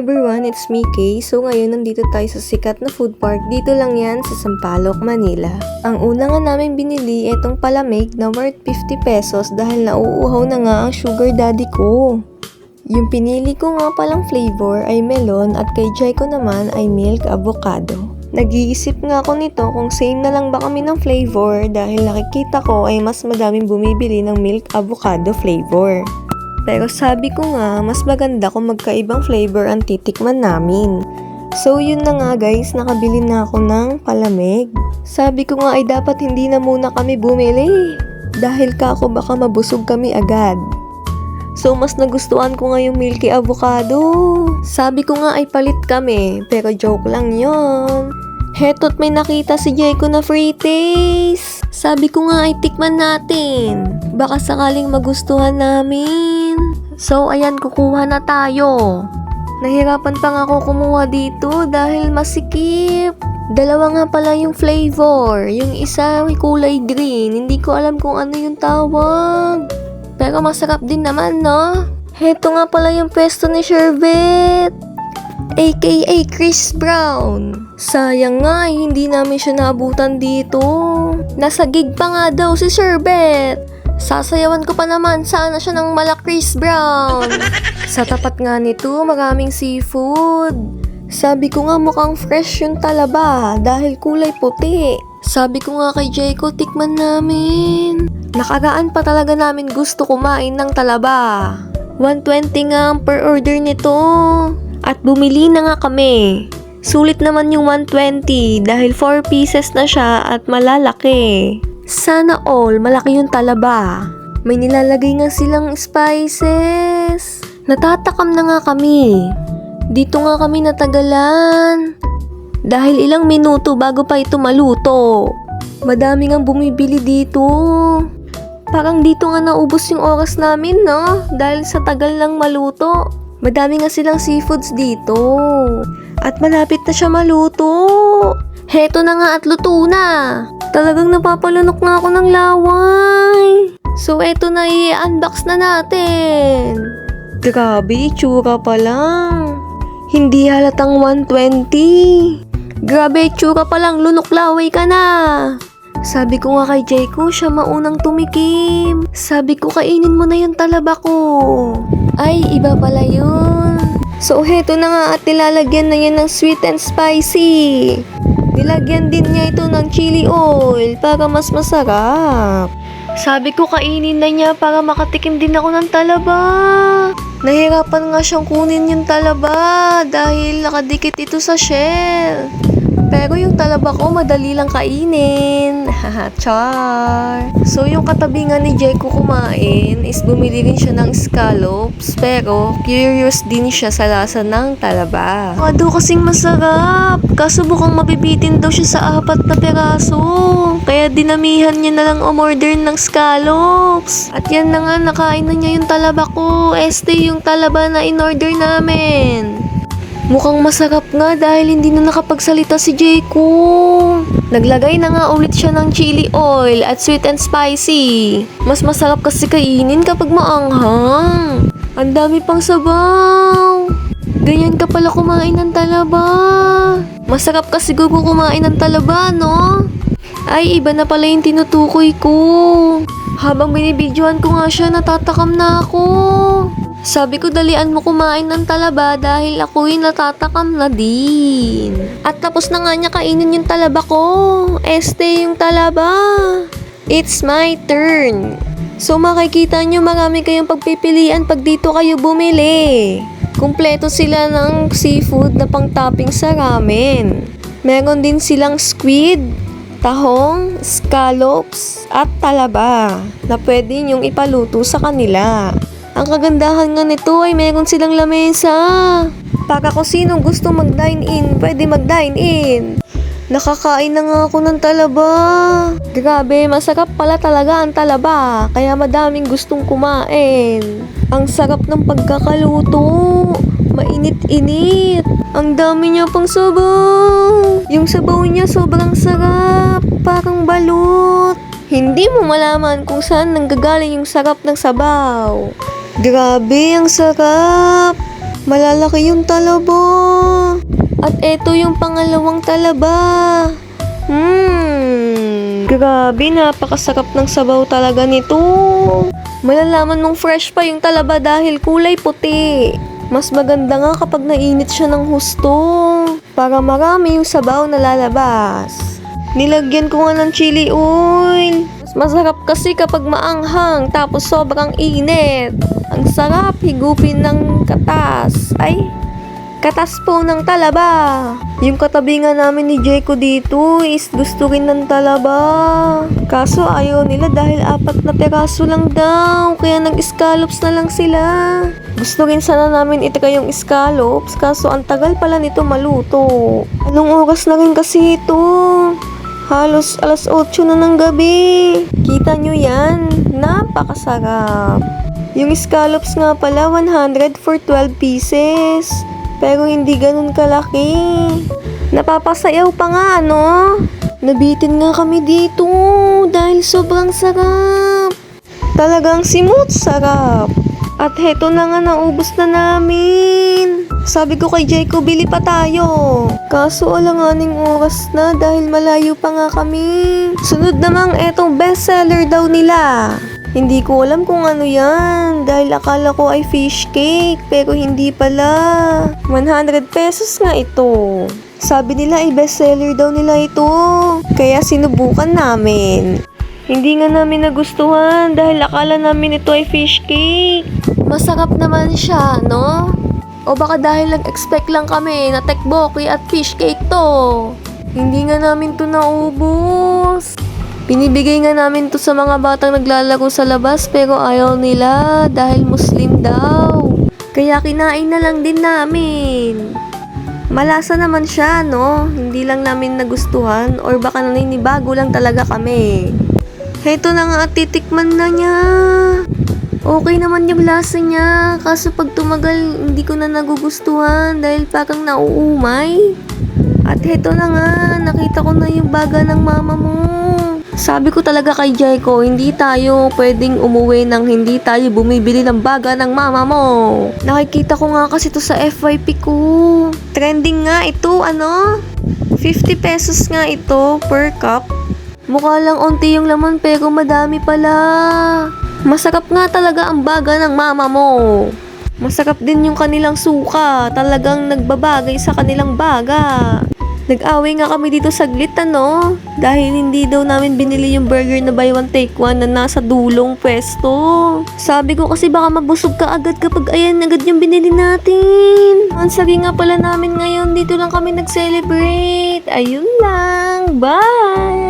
everyone, it's me, Kay. So ngayon nandito tayo sa sikat na food park. Dito lang yan sa Sampaloc, Manila. Ang una nga namin binili itong palamig na worth 50 pesos dahil nauuhaw na nga ang sugar daddy ko. Yung pinili ko nga palang flavor ay melon at kay Jai ko naman ay milk avocado. Nag-iisip nga ako nito kung same na lang ba kami ng flavor dahil nakikita ko ay mas madaming bumibili ng milk avocado flavor. Pero sabi ko nga, mas maganda kung magkaibang flavor ang titikman namin. So yun na nga guys, nakabili na ako ng palamig. Sabi ko nga ay dapat hindi na muna kami bumili. Dahil kako baka mabusog kami agad. So mas nagustuhan ko nga yung milky avocado. Sabi ko nga ay palit kami, pero joke lang yon. Heto't may nakita si Jaiko na free taste. Sabi ko nga ay tikman natin. Baka sakaling magustuhan namin. So ayan, kukuha na tayo. Nahirapan pa nga ako kumuha dito dahil masikip. Dalawa nga pala yung flavor. Yung isa may kulay green. Hindi ko alam kung ano yung tawag. Pero masarap din naman, no? Heto nga pala yung pwesto ni Sherbet, aka Chris Brown. Sayang nga, hindi namin siya naabutan dito. Nasa gig pa nga daw si Sherbet. Sasayawan ko pa naman sana siya ng mala Chris Brown. Sa tapat nga nito, maraming seafood. Sabi ko nga mukhang fresh yung talaba dahil kulay puti. Sabi ko nga kay Jaiko, tikman namin. Nakaraan pa talaga namin gusto kumain ng talaba. 120 nga ang per order nito. At bumili na nga kami. Sulit naman yung 120 dahil 4 pieces na siya at malalaki. Sana all malaki yung talaba. May nilalagay nga silang spices. Natatakam na nga kami. Dito nga kami natagalan. Dahil ilang minuto bago pa ito maluto. Madami nga bumibili dito. Parang dito nga naubos yung oras namin, no? Dahil sa tagal lang maluto. Madami nga silang seafoods dito. At malapit na siya maluto. Heto na nga at luto na. Talagang napapalunok nga ako ng laway. So eto na, i-unbox na natin. Grabe, itsura pa lang. Hindi halatang 120. Grabe, itsura pa lang, lunok laway ka na. Sabi ko nga kay Jaiko, siya maunang tumikim. Sabi ko, kainin mo na yung talaba ko. Ay, iba pala yun. So, heto na nga at nilalagyan na yan ng sweet and spicy. Nilagyan din niya ito ng chili oil para mas masarap. Sabi ko, kainin na niya para makatikim din ako ng talaba. Nahirapan nga siyang kunin yung talaba dahil nakadikit ito sa shell. Pero yung talaba ko, madali lang kainin. Haha, char. So, yung katabi nga ni Jaiko kumain is bumili rin siya ng scallops. Pero, curious din siya sa lasa ng talaba. Daw kasing masarap. Kaso bukang mabibitin daw siya sa 4 na peraso. Kaya dinamihan niya na lang umorder ng scallops. At yan na nga, nakain na niya yung talaba ko. Yung talaba na in-order namin. Mukhang masarap nga dahil hindi na nakapagsalita si Jaiko. Naglagay na nga ulit siya ng chili oil at sweet and spicy. Mas masarap kasi kainin kapag maanghang. Ang dami pang sabaw. Ganyan ka pala kumain ng talaba. Masarap kasi siguro kumain ng talaba, no? Ay, iba na pala yung tinutukoy ko. Habang binibidyohan ko nga siya, natatakam na ako. Sabi ko, dalian mo kumain ng talaba dahil ako'y natatakam na din. At tapos na nga niya kainin yung talaba ko. Yung talaba. It's my turn. So makikita nyo marami kayong pagpipilian pag dito kayo bumili. Kumpleto sila ng seafood na pang-topping sa ramen. Meron din silang squid, tahong, scallops, at talaba na pwede nyong ipaluto sa kanila. Ang kagandahan nga nito ay meron silang lamesa. Para kung sinong gusto mag-dine-in, pwede mag-dine-in. Nakakain na nga ako ng talaba. Grabe, masarap pala talaga ang talaba. Kaya madaming gustong kumain. Ang sarap ng pagkakaluto. Mainit-init. Ang dami niya pang sabaw. Yung sabaw niya sobrang sarap. Parang balut. Hindi mo malaman kung saan nanggagaling yung sarap ng sabaw. Grabe, ang sarap! Malalaki yung talaba. At eto yung pangalawang talaba. Grabe, napakasarap ng sabaw talaga nito. Malalaman mong fresh pa yung talaba dahil kulay puti. Mas maganda nga kapag nainit siya ng husto para marami yung sabaw na lalabas. Nilagyan ko nga ng chili oil. Mas masarap kasi kapag maanghang tapos sobrang init. Ang sarap higupin ng katas. Katas po ng talaba. Yung katabi nga namin ni Jayco dito is gusto rin ng talaba. Kaso ayaw nila dahil 4 na peraso lang daw. Kaya nag-scallops na lang sila. Gusto rin sana namin itry yung scallops. Kaso ang tagal pala nito maluto. Anong oras na rin kasi ito? Halos alas 8 na ng gabi. Kita nyo yan? Napakasarap. Yung scallops nga pala 100 for 12 pieces. Pero hindi ganun kalaki. Napapasayaw pa nga, no? Nabitin nga kami dito dahil sobrang sarap. Talagang simut sarap. At heto na nga, naubos na namin. Sabi ko kay Jayco, bili pa tayo. Kaso alanganing oras na dahil malayo pa nga kami. Sunod namang etong bestseller daw nila. Hindi ko alam kung ano yan dahil akala ko ay fish cake pero hindi pala. 100 pesos nga ito. Sabi nila ay bestseller daw nila ito. Kaya sinubukan namin. Hindi nga namin nagustuhan dahil akala namin ito ay fish cake. Masarap naman siya, no? O baka dahil nag-expect lang kami na tteokbokki at fish cake to. Hindi nga namin to naubos. Binibigay nga namin to sa mga batang naglalaro sa labas pero ayaw nila dahil Muslim daw. Kaya kinain na lang din namin. Malasa naman siya, no? Hindi lang namin nagustuhan or baka naninibago lang talaga kami. Heto na nga at titikman na niya. Okay naman yung lasa niya. Kaso pag tumagal, hindi ko na nagugustuhan dahil parang nauumay. At heto na nga, nakita ko na yung baga ng mama mo. Sabi ko talaga kay Jayco, hindi tayo pwedeng umuwi nang hindi tayo bumibili ng baga ng mama mo. Nakikita ko nga kasi to sa FYP ko. Trending nga ito, 50 pesos nga ito per cup. Mukha lang onti yung laman pero madami pala. Masarap nga talaga ang baga ng mama mo. Masarap din yung kanilang suka. Talagang nagbabagay sa kanilang baga. Nag-away nga kami dito saglit, dahil hindi daw namin binili yung burger na buy one take one na nasa dulong pwesto. Sabi ko kasi baka mabusog ka agad kapag ayan agad yung binili natin. Ang sabi nga pala namin ngayon, dito lang kami nag-celebrate. Ayun lang. Bye!